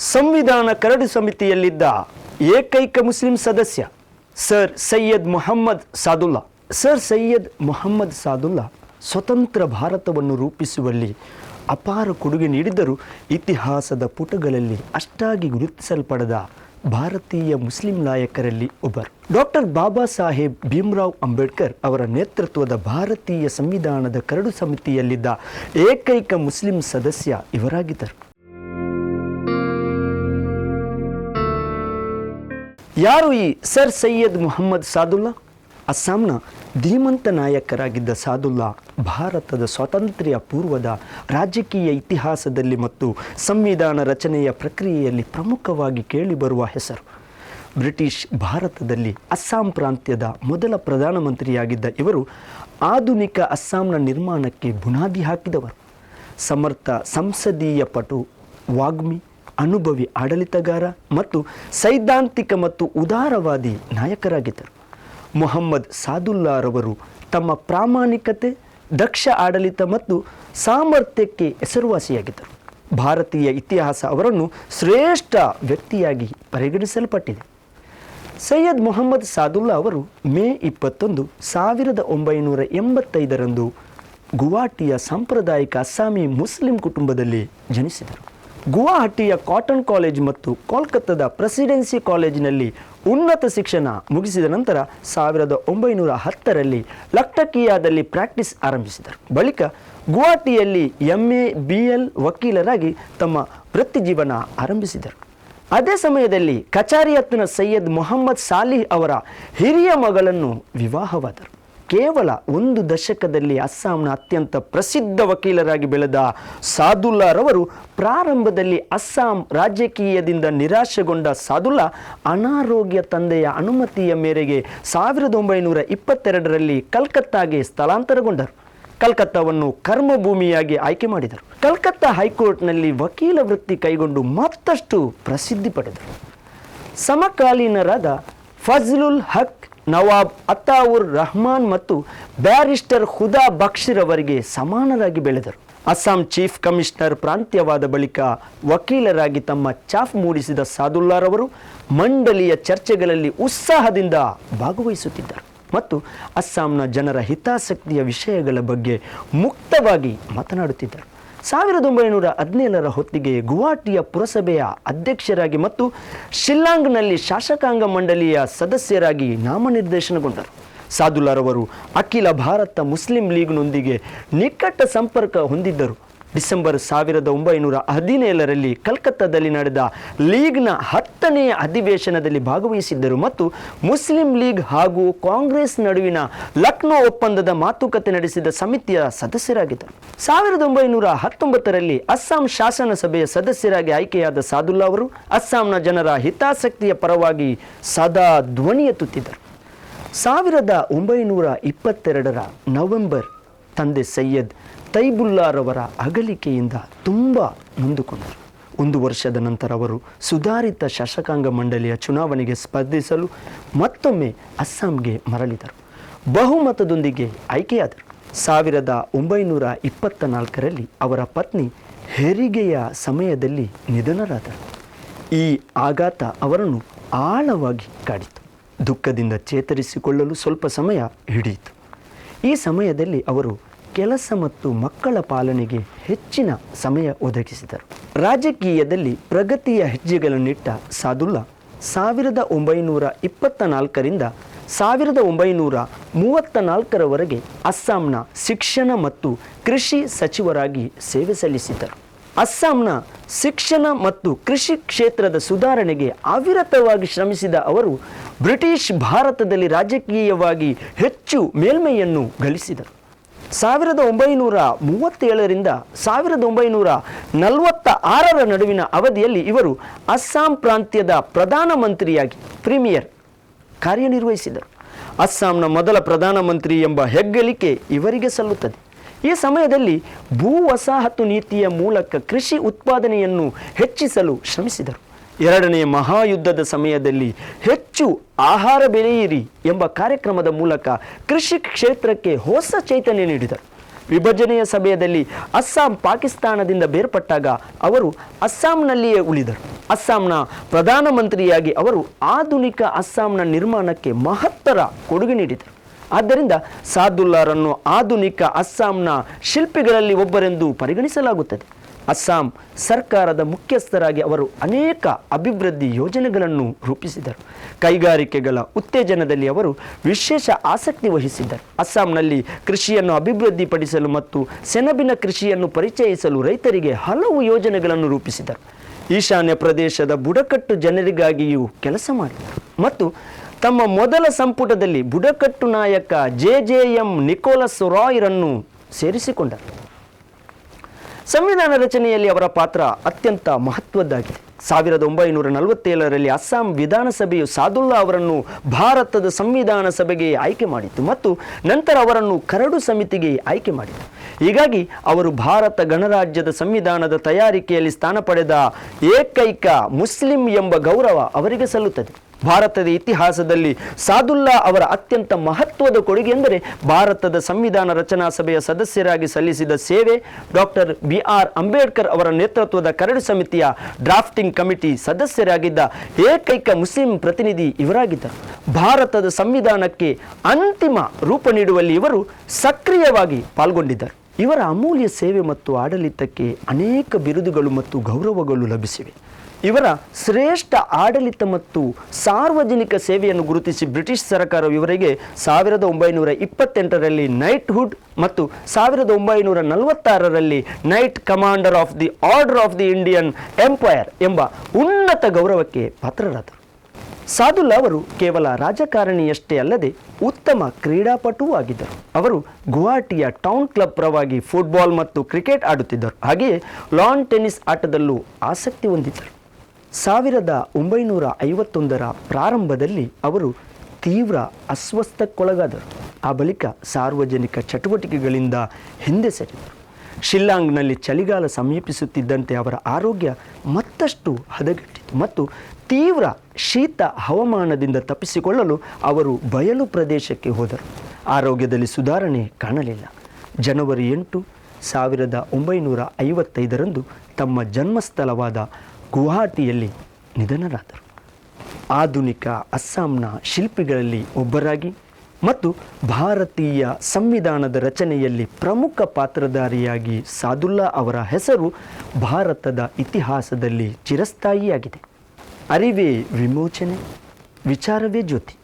ಸಂವಿಧಾನ ಕರಡು ಸಮಿತಿಯಲ್ಲಿದ್ದ ಏಕೈಕ ಮುಸ್ಲಿಂ ಸದಸ್ಯ ಸರ್ ಸೈಯದ್ ಮೊಹಮ್ಮದ್ ಸಾದುಲ್ಲಾ. ಸರ್ ಸೈಯದ್ ಮೊಹಮ್ಮದ್ ಸಾದುಲ್ಲಾ ಸ್ವತಂತ್ರ ಭಾರತವನ್ನು ರೂಪಿಸುವಲ್ಲಿ ಅಪಾರ ಕೊಡುಗೆ ನೀಡಿದ್ದರೂ ಇತಿಹಾಸದ ಪುಟಗಳಲ್ಲಿ ಅಷ್ಟಾಗಿ ಗುರುತಿಸಲ್ಪಡದ ಭಾರತೀಯ ಮುಸ್ಲಿಂ ನಾಯಕರಲ್ಲಿ ಒಬ್ಬರು. ಡಾಕ್ಟರ್ ಬಾಬಾ ಸಾಹೇಬ್ ಭೀಮ್ರಾವ್ ಅಂಬೇಡ್ಕರ್ ಅವರ ನೇತೃತ್ವದ ಭಾರತೀಯ ಸಂವಿಧಾನದ ಕರಡು ಸಮಿತಿಯಲ್ಲಿದ್ದ ಏಕೈಕ ಮುಸ್ಲಿಂ ಸದಸ್ಯ ಇವರಾಗಿದ್ದರು. ಯಾರು ಈ ಸರ್ ಸೈಯದ್ ಮೊಹಮ್ಮದ್ ಸಾದುಲ್ಲಾ? ಅಸ್ಸಾಂನ ಧೀಮಂತ ನಾಯಕರಾಗಿದ್ದ ಸಾದುಲ್ಲಾ ಭಾರತದ ಸ್ವಾತಂತ್ರ್ಯ ಪೂರ್ವದ ರಾಜಕೀಯ ಇತಿಹಾಸದಲ್ಲಿ ಮತ್ತು ಸಂವಿಧಾನ ರಚನೆಯ ಪ್ರಕ್ರಿಯೆಯಲ್ಲಿ ಪ್ರಮುಖವಾಗಿ ಕೇಳಿಬರುವ ಹೆಸರು. ಬ್ರಿಟಿಷ್ ಭಾರತದಲ್ಲಿ ಅಸ್ಸಾಂ ಪ್ರಾಂತ್ಯದ ಮೊದಲ ಪ್ರಧಾನಮಂತ್ರಿಯಾಗಿದ್ದ ಇವರು ಆಧುನಿಕ ಅಸ್ಸಾಂನ ನಿರ್ಮಾಣಕ್ಕೆ ಬುನಾದಿ ಹಾಕಿದವರು. ಸಮರ್ಥ ಸಂಸದೀಯ ಪಟು, ವಾಗ್ಮಿ, ಅನುಭವಿ ಆಡಳಿತಗಾರ ಮತ್ತು ಸೈದ್ಧಾಂತಿಕ ಮತ್ತು ಉದಾರವಾದಿ ನಾಯಕರಾಗಿದ್ದರು. ಮೊಹಮ್ಮದ್ ಸಾದುಲ್ಲಾರವರು ತಮ್ಮ ಪ್ರಾಮಾಣಿಕತೆ, ದಕ್ಷ ಆಡಳಿತ ಮತ್ತು ಸಾಮರ್ಥ್ಯಕ್ಕೆ ಹೆಸರುವಾಸಿಯಾಗಿದ್ದರು. ಭಾರತೀಯ ಇತಿಹಾಸ ಅವರನ್ನು ಶ್ರೇಷ್ಠ ವ್ಯಕ್ತಿಯಾಗಿ ಪರಿಗಣಿಸಲ್ಪಟ್ಟಿದೆ. ಸೈಯದ್ ಮೊಹಮ್ಮದ್ ಸಾದುಲ್ಲಾ ಅವರು ಮೇ 21, 1985 ಗುವಾಹಟಿಯ ಸಾಂಪ್ರದಾಯಿಕ ಅಸ್ಸಾಮಿ ಮುಸ್ಲಿಂ ಕುಟುಂಬದಲ್ಲಿ ಜನಿಸಿದರು. ಗುವಾಹಟಿಯ ಕಾಟನ್ ಕಾಲೇಜ್ ಮತ್ತು ಕೋಲ್ಕತ್ತಾದ ಪ್ರೆಸಿಡೆನ್ಸಿ ಕಾಲೇಜಿನಲ್ಲಿ ಉನ್ನತ ಶಿಕ್ಷಣ ಮುಗಿಸಿದ ನಂತರ 1910 ಲಕ್ಟಕಿಯಾದಲ್ಲಿ ಪ್ರಾಕ್ಟೀಸ್ ಆರಂಭಿಸಿದರು. ಬಳಿಕ ಗುವಾಹಟಿಯಲ್ಲಿ MA BL ವಕೀಲರಾಗಿ ತಮ್ಮ ವೃತ್ತಿಜೀವನ ಆರಂಭಿಸಿದರು. ಅದೇ ಸಮಯದಲ್ಲಿ ಕಚಾರಿಯತ್ನ ಸೈಯದ್ ಮೊಹಮ್ಮದ್ ಸಾಲಿಹ್ ಅವರ ಹಿರಿಯ ಮಗಳನ್ನು ವಿವಾಹವಾದರು. ಕೇವಲ 1 ದಶಕದಲ್ಲಿ ಅಸ್ಸಾಂನ ಅತ್ಯಂತ ಪ್ರಸಿದ್ಧ ವಕೀಲರಾಗಿ ಬೆಳೆದ ಸಾದುಲ್ಲಾರವರು ಪ್ರಾರಂಭದಲ್ಲಿ ಅಸ್ಸಾಂ ರಾಜಕೀಯದಿಂದ ನಿರಾಶೆಗೊಂಡ ಸಾದುಲ್ಲಾ ಅನಾರೋಗ್ಯ ತಂದೆಯ ಅನುಮತಿಯ ಮೇರೆಗೆ 1922 ಕಲ್ಕತ್ತಾಗೆ ಸ್ಥಳಾಂತರಗೊಂಡರು. ಕಲ್ಕತ್ತಾವನ್ನು ಕರ್ಮಭೂಮಿಯಾಗಿ ಆಯ್ಕೆ ಮಾಡಿದರು. ಕಲ್ಕತ್ತಾ ಹೈಕೋರ್ಟ್ನಲ್ಲಿ ವಕೀಲ ವೃತ್ತಿ ಕೈಗೊಂಡು ಮತ್ತಷ್ಟು ಪ್ರಸಿದ್ಧಿ ಪಡೆದರು. ಸಮಕಾಲೀನರಾದ ಫಜ್ಲುಲ್ ಹಕ್, ನವಾಬ್ ಅತಾವುರ್ ರಹಮಾನ್ ಮತ್ತು ಬ್ಯಾರಿಸ್ಟರ್ ಹುದಾ ಬಕ್ಷಿರವರಿಗೆ ಸಮಾನರಾಗಿ ಬೆಳೆದರು. ಅಸ್ಸಾಂ ಚೀಫ್ ಕಮಿಷನರ್ ಪ್ರಾಂತ್ಯವಾದ ಬಳಿಕ ವಕೀಲರಾಗಿ ತಮ್ಮ ಛಾಪ್ ಮೂಡಿಸಿದ ಸಾದುಲ್ಲಾರವರು ಮಂಡಳಿಯ ಚರ್ಚೆಗಳಲ್ಲಿ ಉತ್ಸಾಹದಿಂದ ಭಾಗವಹಿಸುತ್ತಿದ್ದರು ಮತ್ತು ಅಸ್ಸಾಂನ ಜನರ ಹಿತಾಸಕ್ತಿಯ ವಿಷಯಗಳ ಬಗ್ಗೆ ಮುಕ್ತವಾಗಿ ಮಾತನಾಡುತ್ತಿದ್ದರು. 1917 ಹೊತ್ತಿಗೆ ಗುವಾಹಟಿಯ ಪುರಸಭೆಯ ಅಧ್ಯಕ್ಷರಾಗಿ ಮತ್ತು ಶಿಲ್ಲಾಂಗ್ನಲ್ಲಿ ಶಾಸಕಾಂಗ ಮಂಡಳಿಯ ಸದಸ್ಯರಾಗಿ ನಾಮನಿರ್ದೇಶನಗೊಂಡರು. ಸಾದುಲ್ಲಾರವರು ಅಖಿಲ ಭಾರತ ಮುಸ್ಲಿಂ ಲೀಗ್ನೊಂದಿಗೆ ನಿಕಟ ಸಂಪರ್ಕ ಹೊಂದಿದ್ದರು. ಡಿಸೆಂಬರ್ 1917 ಕಲ್ಕತ್ತಾದಲ್ಲಿ ನಡೆದ ಲೀಗ್ನ 10ನೇ ಅಧಿವೇಶನದಲ್ಲಿ ಭಾಗವಹಿಸಿದ್ದರು ಮತ್ತು ಮುಸ್ಲಿಂ ಲೀಗ್ ಹಾಗೂ ಕಾಂಗ್ರೆಸ್ ನಡುವಿನ ಲಕ್ನೋ ಒಪ್ಪಂದದ ಮಾತುಕತೆ ನಡೆಸಿದ ಸಮಿತಿಯ ಸದಸ್ಯರಾಗಿದ್ದರು. 1919 ಅಸ್ಸಾಂ ಶಾಸನ ಸಭೆಯ ಸದಸ್ಯರಾಗಿ ಆಯ್ಕೆಯಾದ ಸಾದುಲ್ಲಾ ಅವರು ಅಸ್ಸಾಂನ ಜನರ ಹಿತಾಸಕ್ತಿಯ ಪರವಾಗಿ ಸದಾ ಧ್ವನಿ ಎತ್ತುತ್ತಿದ್ದರು. 1922 ನವೆಂಬರ್ ತಂದೆ ಸೈಯದ್ ತೈಬುಲ್ಲಾರವರ ಅಗಲಿಕೆಯಿಂದ ತುಂಬ ನೊಂದುಕೊಂಡರು. 1 ವರ್ಷದ ನಂತರ ಅವರು ಸುಧಾರಿತ ಶಾಸಕಾಂಗ ಮಂಡಳಿಯ ಚುನಾವಣೆಗೆ ಸ್ಪರ್ಧಿಸಲು ಮತ್ತೊಮ್ಮೆ ಅಸ್ಸಾಂಗೆ ಮರಳಿದರು. ಬಹುಮತದೊಂದಿಗೆ ಆಯ್ಕೆಯಾದರು. 1924 ಅವರ ಪತ್ನಿ ಹೆರಿಗೆಯ ಸಮಯದಲ್ಲಿ ನಿಧನರಾದರು. ಈ ಆಘಾತ ಅವರನ್ನು ಆಳವಾಗಿ ಕಾಡಿತು. ದುಃಖದಿಂದ ಚೇತರಿಸಿಕೊಳ್ಳಲು ಸ್ವಲ್ಪ ಸಮಯ ಹಿಡಿಯಿತು. ಈ ಸಮಯದಲ್ಲಿ ಅವರು ಕೆಲಸ ಮತ್ತು ಮಕ್ಕಳ ಪಾಲನೆಗೆ ಹೆಚ್ಚಿನ ಸಮಯ ಒದಗಿಸಿದರು. ರಾಜಕೀಯದಲ್ಲಿ ಪ್ರಗತಿಯ ಹೆಜ್ಜೆಗಳನ್ನಿಟ್ಟ ಸಾದುಲ್ಲಾ 1924 1934 ಅಸ್ಸಾಂನ ಶಿಕ್ಷಣ ಮತ್ತು ಕೃಷಿ ಸಚಿವರಾಗಿ ಸೇವೆ ಸಲ್ಲಿಸಿದರು. ಅಸ್ಸಾಂನ ಶಿಕ್ಷಣ ಮತ್ತು ಕೃಷಿ ಕ್ಷೇತ್ರದ ಸುಧಾರಣೆಗೆ ಅವಿರತವಾಗಿ ಶ್ರಮಿಸಿದ ಅವರು ಬ್ರಿಟಿಷ್ ಭಾರತದಲ್ಲಿ ರಾಜಕೀಯವಾಗಿ ಹೆಚ್ಚು ಮೇಲ್ಮೈಯನ್ನು ಗಳಿಸಿದರು. 1937 1946 ನಡುವಿನ ಅವಧಿಯಲ್ಲಿ ಇವರು ಅಸ್ಸಾಂ ಪ್ರಾಂತ್ಯದ ಪ್ರಧಾನಮಂತ್ರಿಯಾಗಿ ಪ್ರೀಮಿಯರ್ ಕಾರ್ಯನಿರ್ವಹಿಸಿದರು. ಅಸ್ಸಾಂನ ಮೊದಲ ಪ್ರಧಾನಮಂತ್ರಿ ಎಂಬ ಹೆಗ್ಗಳಿಕೆ ಇವರಿಗೆ ಸಲ್ಲುತ್ತದೆ. ಈ ಸಮಯದಲ್ಲಿ ಭೂ ವಸಾಹತು ನೀತಿಯ ಮೂಲಕ ಕೃಷಿ ಉತ್ಪಾದನೆಯನ್ನು ಹೆಚ್ಚಿಸಲು ಶ್ರಮಿಸಿದರು. 2ನೇ ಮಹಾಯುದ್ಧದ ಸಮಯದಲ್ಲಿ ಹೆಚ್ಚು ಆಹಾರ ಬೆಳೆಯಿರಿ ಎಂಬ ಕಾರ್ಯಕ್ರಮದ ಮೂಲಕ ಕೃಷಿ ಕ್ಷೇತ್ರಕ್ಕೆ ಹೊಸ ಚೈತನ್ಯ ನೀಡಿದರು. ವಿಭಜನೆಯ ಸಮಯದಲ್ಲಿ ಅಸ್ಸಾಂ ಪಾಕಿಸ್ತಾನದಿಂದ ಬೇರ್ಪಟ್ಟಾಗ ಅವರು ಅಸ್ಸಾಂನಲ್ಲಿಯೇ ಉಳಿದರು. ಅಸ್ಸಾಂನ ಪ್ರಧಾನಮಂತ್ರಿಯಾಗಿ ಅವರು ಆಧುನಿಕ ಅಸ್ಸಾಂನ ನಿರ್ಮಾಣಕ್ಕೆ ಮಹತ್ತರ ಕೊಡುಗೆ ನೀಡಿದರು. ಆದ್ದರಿಂದ ಸಾದುಲ್ಲಾರನ್ನು ಆಧುನಿಕ ಅಸ್ಸಾಂನ ಶಿಲ್ಪಿಗಳಲ್ಲಿ ಒಬ್ಬರೆಂದು ಪರಿಗಣಿಸಲಾಗುತ್ತದೆ. ಅಸ್ಸಾಂ ಸರ್ಕಾರದ ಮುಖ್ಯಸ್ಥರಾಗಿ ಅವರು ಅನೇಕ ಅಭಿವೃದ್ಧಿ ಯೋಜನೆಗಳನ್ನು ರೂಪಿಸಿದರು. ಕೈಗಾರಿಕೆಗಳ ಉತ್ತೇಜನದಲ್ಲಿ ಅವರು ವಿಶೇಷ ಆಸಕ್ತಿ ವಹಿಸಿದ್ದರು. ಅಸ್ಸಾಂನಲ್ಲಿ ಕೃಷಿಯನ್ನು ಅಭಿವೃದ್ಧಿಪಡಿಸಲು ಮತ್ತು ಸೆಣಬಿನ ಕೃಷಿಯನ್ನು ಪರಿಚಯಿಸಲು ರೈತರಿಗೆ ಹಲವು ಯೋಜನೆಗಳನ್ನು ರೂಪಿಸಿದರು. ಈಶಾನ್ಯ ಪ್ರದೇಶದ ಬುಡಕಟ್ಟು ಜನರಿಗಾಗಿಯೂ ಕೆಲಸ ಮಾಡಿದರು ಮತ್ತು ತಮ್ಮ ಮೊದಲ ಸಂಪುಟದಲ್ಲಿ ಬುಡಕಟ್ಟು ನಾಯಕ JJM ನಿಕೋಲಸ್ ರಾಯ್ರನ್ನು ಸೇರಿಸಿಕೊಂಡರು. ಸಂವಿಧಾನ ರಚನೆಯಲ್ಲಿ ಅವರ ಪಾತ್ರ ಅತ್ಯಂತ ಮಹತ್ವದ್ದಾಗಿದೆ. 1947ರಲ್ಲಿ ಅಸ್ಸಾಂ ವಿಧಾನಸಭೆಯು ಸಾದುಲ್ಲಾ ಅವರನ್ನು ಭಾರತದ ಸಂವಿಧಾನ ಸಭೆಗೆ ಆಯ್ಕೆ ಮಾಡಿತು ಮತ್ತು ನಂತರ ಅವರನ್ನು ಕರಡು ಸಮಿತಿಗೆ ಆಯ್ಕೆ ಮಾಡಿತು. ಹೀಗಾಗಿ ಅವರು ಭಾರತ ಗಣರಾಜ್ಯದ ಸಂವಿಧಾನದ ತಯಾರಿಕೆಯಲ್ಲಿ ಸ್ಥಾನ ಪಡೆದ ಏಕೈಕ ಮುಸ್ಲಿಂ ಎಂಬ ಗೌರವ ಅವರಿಗೆ ಸಲ್ಲುತ್ತದೆ. ಭಾರತದ ಇತಿಹಾಸದಲ್ಲಿ ಸಾದುಲ್ಲಾ ಅವರ ಅತ್ಯಂತ ಮಹತ್ವದ ಕೊಡುಗೆ ಎಂದರೆ ಭಾರತದ ಸಂವಿಧಾನ ರಚನಾ ಸಭೆಯ ಸದಸ್ಯರಾಗಿ ಸಲ್ಲಿಸಿದ ಸೇವೆ. ಡಾಕ್ಟರ್ BR ಅಂಬೇಡ್ಕರ್ ಅವರ ನೇತೃತ್ವದ ಕರಡು ಸಮಿತಿಯ ಡ್ರಾಫ್ಟಿಂಗ್ ಕಮಿಟಿ ಸದಸ್ಯರಾಗಿದ್ದ ಏಕೈಕ ಮುಸ್ಲಿಂ ಪ್ರತಿನಿಧಿ ಇವರಾಗಿದ್ದರು. ಭಾರತದ ಸಂವಿಧಾನಕ್ಕೆ ಅಂತಿಮ ರೂಪ ನೀಡುವಲ್ಲಿ ಇವರು ಸಕ್ರಿಯವಾಗಿ ಪಾಲ್ಗೊಂಡಿದ್ದರು. ಇವರ ಅಮೂಲ್ಯ ಸೇವೆ ಮತ್ತು ಆಡಳಿತಕ್ಕೆ ಅನೇಕ ಬಿರುದುಗಳು ಮತ್ತು ಗೌರವಗಳು ಲಭಿಸಿವೆ. ಇವರ ಶ್ರೇಷ್ಠ ಆಡಳಿತ ಮತ್ತು ಸಾರ್ವಜನಿಕ ಸೇವೆಯನ್ನು ಗುರುತಿಸಿ ಬ್ರಿಟಿಷ್ ಸರ್ಕಾರವು ಇವರಿಗೆ 1928ರಲ್ಲಿ ನೈಟ್ಹುಡ್ ಮತ್ತು 1946ರಲ್ಲಿ Knight Commander of the Order of the Indian Empire ಎಂಬ ಉನ್ನತ ಗೌರವಕ್ಕೆ ಪಾತ್ರರಾದರು. ಸಾದುಲ್ಲಾ ಅವರು ಕೇವಲ ರಾಜಕಾರಣಿಯಷ್ಟೇ ಅಲ್ಲದೆ ಉತ್ತಮ ಕ್ರೀಡಾಪಟುವೂ ಆಗಿದ್ದರು. ಅವರು ಗುವಾಹಟಿಯ ಟೌನ್ ಕ್ಲಬ್ ಪರವಾಗಿ ಫುಟ್ಬಾಲ್ ಮತ್ತು ಕ್ರಿಕೆಟ್ ಆಡುತ್ತಿದ್ದರು. ಹಾಗೆಯೇ ಲಾನ್ ಟೆನ್ನಿಸ್ ಆಟದಲ್ಲೂ ಆಸಕ್ತಿ ಹೊಂದಿದ್ದರು. 1951ರ ಪ್ರಾರಂಭದಲ್ಲಿ ಅವರು ತೀವ್ರ ಅಸ್ವಸ್ಥಕ್ಕೊಳಗಾದರು. ಆ ಬಳಿಕ ಸಾರ್ವಜನಿಕ ಚಟುವಟಿಕೆಗಳಿಂದ ಹಿಂದೆ ಸರಿದರು. ಶಿಲ್ಲಾಂಗ್ನಲ್ಲಿ ಚಳಿಗಾಲ ಸಮೀಪಿಸುತ್ತಿದ್ದಂತೆ ಅವರ ಆರೋಗ್ಯ ಮತ್ತಷ್ಟು ಹದಗೆಟ್ಟಿತು ಮತ್ತು ತೀವ್ರ ಶೀತ ಹವಾಮಾನದಿಂದ ತಪ್ಪಿಸಿಕೊಳ್ಳಲು ಅವರು ಬಯಲು ಪ್ರದೇಶಕ್ಕೆ ಹೋದರು. ಆರೋಗ್ಯದಲ್ಲಿ ಸುಧಾರಣೆ ಕಾಣಲಿಲ್ಲ. ಜನವರಿ 8, 1955ರಂದು ತಮ್ಮ ಜನ್ಮಸ್ಥಳವಾದ ಗುವಾಹಟಿಯಲ್ಲಿ ನಿಧನರಾದರು. ಆಧುನಿಕ ಅಸ್ಸಾಂನ ಶಿಲ್ಪಿಗಳಲ್ಲಿ ಒಬ್ಬರಾಗಿ ಮತ್ತು ಭಾರತೀಯ ಸಂವಿಧಾನದ ರಚನೆಯಲ್ಲಿ ಪ್ರಮುಖ ಪಾತ್ರಧಾರಿಯಾಗಿ ಸಾದುಲ್ಲಾ ಅವರ ಹೆಸರು ಭಾರತದ ಇತಿಹಾಸದಲ್ಲಿ ಚಿರಸ್ಥಾಯಿಯಾಗಿದೆ. ಅರಿವೇ ವಿಮೋಚನೆ, ವಿಚಾರವೇ ಜ್ಯೋತಿ.